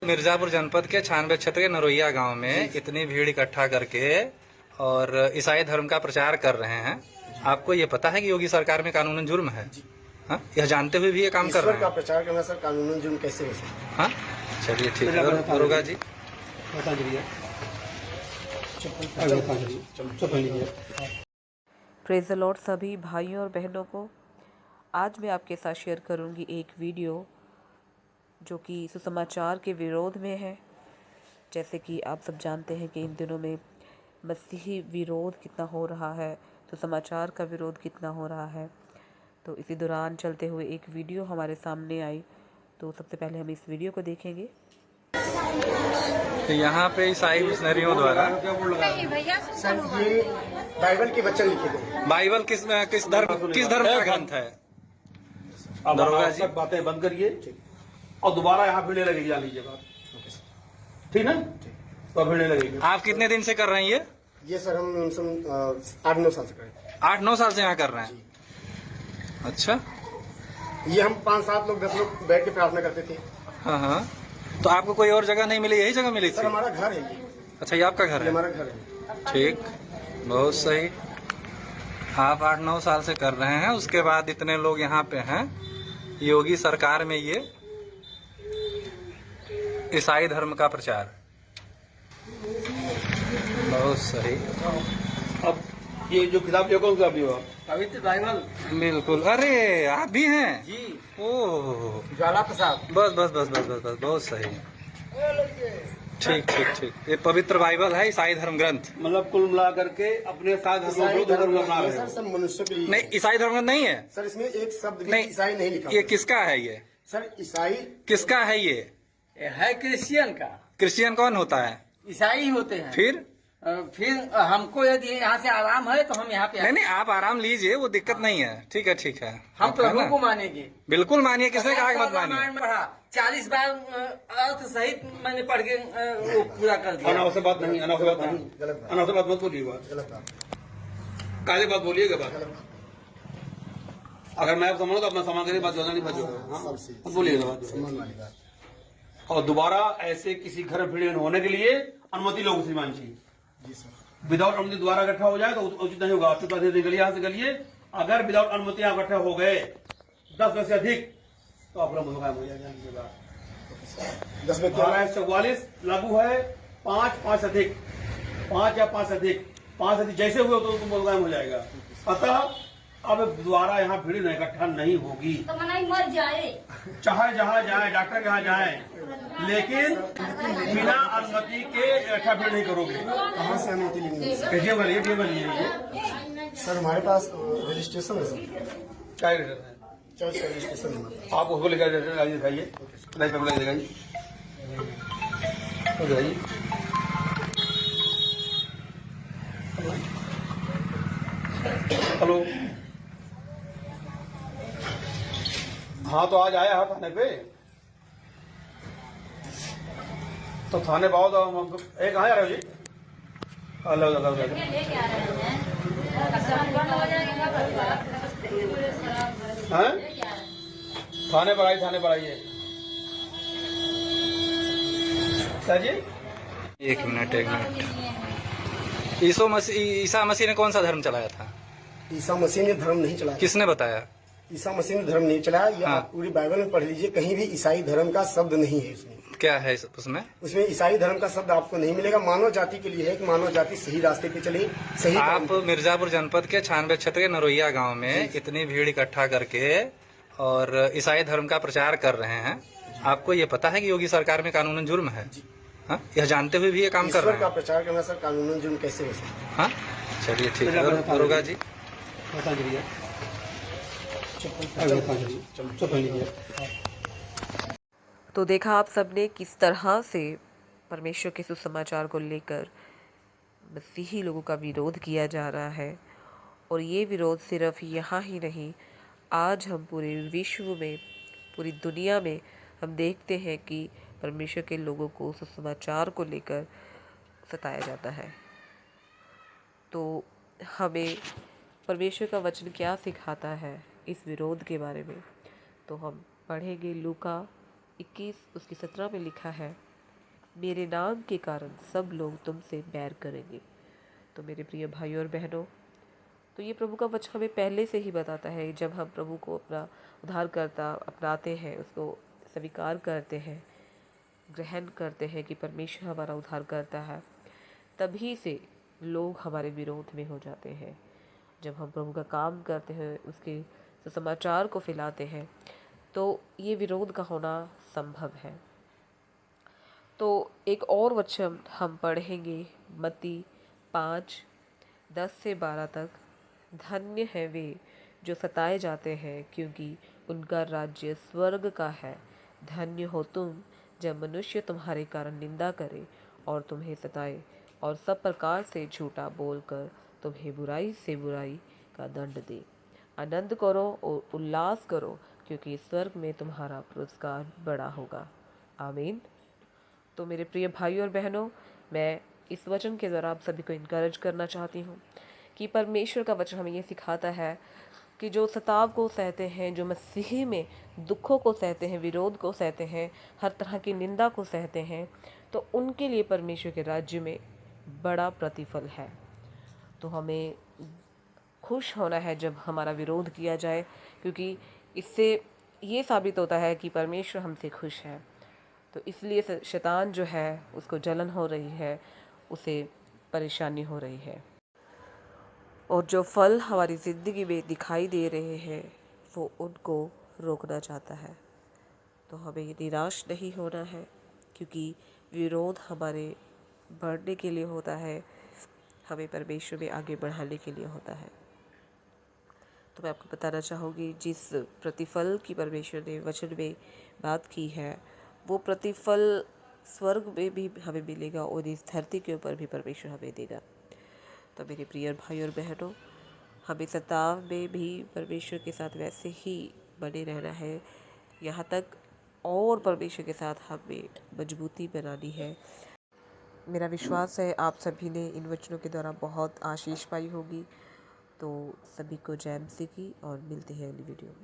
मिर्जापुर जनपद के 96 क्षेत्र के नरोइया गांव में इतनी भीड़ इकट्ठा करके और ईसाई धर्म का प्रचार कर रहे हैं। आपको ये पता है कि योगी सरकार में कानूनन जुर्म है? हाँ, यह जानते हुए भी ये काम कर रहे हैं। का प्रचार करना सर कानूनन जुर्म कैसे हो सकता है? हाँ, चलिए ठीक है। दरोगा जी प्रेज़ द लॉर्ड सभी भाइयों और बहनों को। आज मैं आपके साथ शेयर करूंगी एक वीडियो जो कि सुसमाचार के विरोध में है। जैसे कि आप सब जानते हैं कि इन दिनों में मसीही विरोध कितना हो रहा है, सुसमाचार का विरोध कितना हो रहा है। तो इसी दौरान चलते हुए एक वीडियो हमारे सामने आई, तो सबसे पहले हम इस वीडियो को देखेंगे। तो यहाँ पे ईसाई मिशनरियों द्वारा सर ये बाइबल के वचन लिखे गए। बाइबल किस धर्म का ग्रंथ है? अब दरोगा जी बातें बंद करिए और दोबारा यहाँ भिड़ने लगेगी, जान लीजिए बात, ठीक ना? तो भिड़ने लगेगी। आप कितने दिन से कर रहे हैं ये सर हम 8-9 साल से करें। 8-9 साल से यहाँ कर रहे हैं? अच्छा, ये हम 5-7 लोग 10 लोग बैठ के प्रार्थना करते थे। हाँ हाँ। तो आपको कोई और जगह नहीं मिली, यही जगह मिली सर थी? हमारा घर है ये। अच्छा, ये आपका घर है? हमारा घर है। ठीक, बहुत सही। आप 8-9 साल से कर रहे हैं, उसके बाद इतने लोग यहाँ पे हैं। योगी सरकार में ये ईसाई धर्म का प्रचार, बहुत सही। अब ये जो किताब कौन सा भी हो? पवित्र बाइबल। बिल्कुल। अरे आप भी हैं जी। ओह, ज्वाला प्रसाद। बस बस बस बस बस बस, बहुत सही। ठीक ठीक ठीक। ये पवित्र बाइबल है, ईसाई धर्म ग्रंथ। मतलब कुल मिला करके अपने साथ धर्म बना रहे सर हो। सब मनुष्य के लिए नहीं, ईसाई धर्म ग्रंथ नहीं है सर। इसमें एक शब्द भी नहीं, ईसाई नहीं लिखा। ये किसका है? ये सर ईसाई किसका है? ये है क्रिश्चियन का। क्रिश्चियन कौन होता है? ईसाई होते हैं। फिर हमको यदि यहाँ से आराम है तो हम यहाँ पे नहीं नहीं, आप आराम लीजिए, वो दिक्कत नहीं है। ठीक है ठीक है, हम आप है प्रभु ना? को मानेंगे। बिल्कुल मानिए, किसने कहा कि मत मानिए? रामायण पढ़ा 40 बार अर्थ सहित मैंने पढ़ के वो पूरा कर दिया। अनावश्यक बात नहीं, अनावश्यक बात नहीं, अनावश्यक बात मत बोलिए। काले बात बोलिएगा बात। अगर मैं समझ तो अपना सामान बात ज्यादा नहीं बचेगा, बोलिएगा बात। और दोबारा ऐसे किसी घर भीड़ होने के लिए अनुमति लोगों से मांगी चाहिए। विदाउट अनुमति दोबारा इकट्ठा हो जाए तो उचित नहीं होगा। चुप गलिए, यहाँ से गलिए। अगर विदाउट अनुमति यहाँ इकट्ठा हो गए 10 में से अधिक तो आपका मुकाम हो जाएगा। 44 लागू है। 5 अधिक, 5 या 5 अधिक, 5 अधिक जैसे हुए तो मुकाम हो जाएगा। अतः अब दोबारा यहाँ भीड़ इकट्ठा नहीं होगी। तो मनाई मर जाए, चाहे जहाँ जाए, डॉक्टर के यहाँ जाए, लेकिन बिना अनुमति के इकट्ठा भीड़ नहीं करोगे। कहाँ से अनुमति लेंगे? एटीएम वाली सर हमारे पास रजिस्ट्रेशन है सर। क्या चर्च का रजिस्ट्रेशन है। आप उसको लेकर दिखाइए, दिखाइए। हेलो, हाँ तो आज आया है थाने पे, तो थाने पाओ तो एक कहाँ जा रहे हो जी? अलग अलग लेके आ रहे हैं। हो जाएगा हैं? थाने पर आइए। क्या जी? एक मिनट। ईसा मसीह ने कौन सा धर्म चलाया था? ईसा मसीह ने धर्म नहीं चलाया। किसने बताया? ईसा मसीह ने धर्म नहीं चलाया। ये हाँ। आप पूरी बाइबल में पढ़ लीजिए, कहीं भी ईसाई धर्म का शब्द नहीं है। इसमें क्या है उसमें? उसमें ईसाई धर्म का शब्द आपको नहीं मिलेगा। मानव जाति के लिए है कि मानव जाति सही रास्ते पे चले, सही। आप मिर्जापुर जनपद के 96 क्षेत्र के नरोइया गांव में इतनी भीड़ इकट्ठा करके और ईसाई धर्म का प्रचार कर रहे हैं। आपको ये पता है कि योगी सरकार में कानूनन जुर्म है? हाँ, यह जानते हुए भी ये काम कर रहे का हैं। प्रचार करना सर कानूनन जुर्म कैसे हो सकता है? हाँ, चलिए ठीक है। दरोगा जी तो देखा आप सबने किस तरह से परमेश्वर के सुसमाचार को लेकर मसीही लोगों का विरोध किया जा रहा है। और ये विरोध सिर्फ यहाँ ही नहीं, आज हम पूरे विश्व में, पूरी दुनिया में हम देखते हैं कि परमेश्वर के लोगों को सुसमाचार को लेकर सताया जाता है। तो हमें परमेश्वर का वचन क्या सिखाता है इस विरोध के बारे में, तो हम पढ़ेंगे। लूका 21 उसकी 17 में लिखा है, मेरे नाम के कारण सब लोग तुमसे बैर करेंगे। तो मेरे प्रिय भाइयों और बहनों, तो ये प्रभु का वचन हमें पहले से ही बताता है, जब हम प्रभु को अपना उद्धारकर्ता अपनाते हैं, उसको स्वीकार करते हैं, ग्रहण करते हैं कि परमेश्वर हमारा उद्धार करता है, तभी से लोग हमारे विरोध में हो जाते हैं। जब हम प्रभु का काम करते हैं, उसके सुसमाचार को फैलाते हैं, तो ये विरोध का होना संभव है। तो एक और वचन हम पढ़ेंगे, मत्ती 5:10-12 तक। धन्य है वे जो सताए जाते हैं, क्योंकि उनका राज्य स्वर्ग का है। धन्य हो तुम जब मनुष्य तुम्हारे कारण निंदा करे और तुम्हें सताए और सब प्रकार से झूठा बोलकर तुम्हें बुराई से बुराई का दंड दे। आनंद करो और उल्लास करो, क्योंकि स्वर्ग में तुम्हारा पुरस्कार बड़ा होगा। आमीन। तो मेरे प्रिय भाइयों और बहनों, मैं इस वचन के द्वारा आप सभी को इनकरेज करना चाहती हूँ कि परमेश्वर का वचन हमें ये सिखाता है कि जो सताव को सहते हैं, जो मसीह में दुखों को सहते हैं, विरोध को सहते हैं, हर तरह की निंदा को सहते हैं, तो उनके लिए परमेश्वर के राज्य में बड़ा प्रतिफल है। तो हमें खुश होना है जब हमारा विरोध किया जाए, क्योंकि इससे ये साबित होता है कि परमेश्वर हमसे खुश है। तो इसलिए शैतान जो है उसको जलन हो रही है, उसे परेशानी हो रही है, और जो फल हमारी ज़िंदगी में दिखाई दे रहे हैं वो उनको रोकना चाहता है। तो हमें निराश नहीं होना है, क्योंकि विरोध हमारे बढ़ने के लिए होता है, हमें परमेश्वर में आगे बढ़ाने के लिए होता है। तो मैं आपको बताना चाहूँगी, जिस प्रतिफल की परमेश्वर ने वचन में बात की है, वो प्रतिफल स्वर्ग में भी हमें मिलेगा और इस धरती के ऊपर भी परमेश्वर हमें देगा। तो मेरे प्रिय भाई और बहनों, हमें सताव में भी परमेश्वर के साथ वैसे ही बने रहना है, यहाँ तक और परमेश्वर के साथ हमें मजबूती बनानी है। मेरा विश्वास है आप सभी ने इन वचनों के द्वारा बहुत आशीष पाई होगी। तो सभी को जय मसीह की, और मिलते हैं अगली वीडियो में।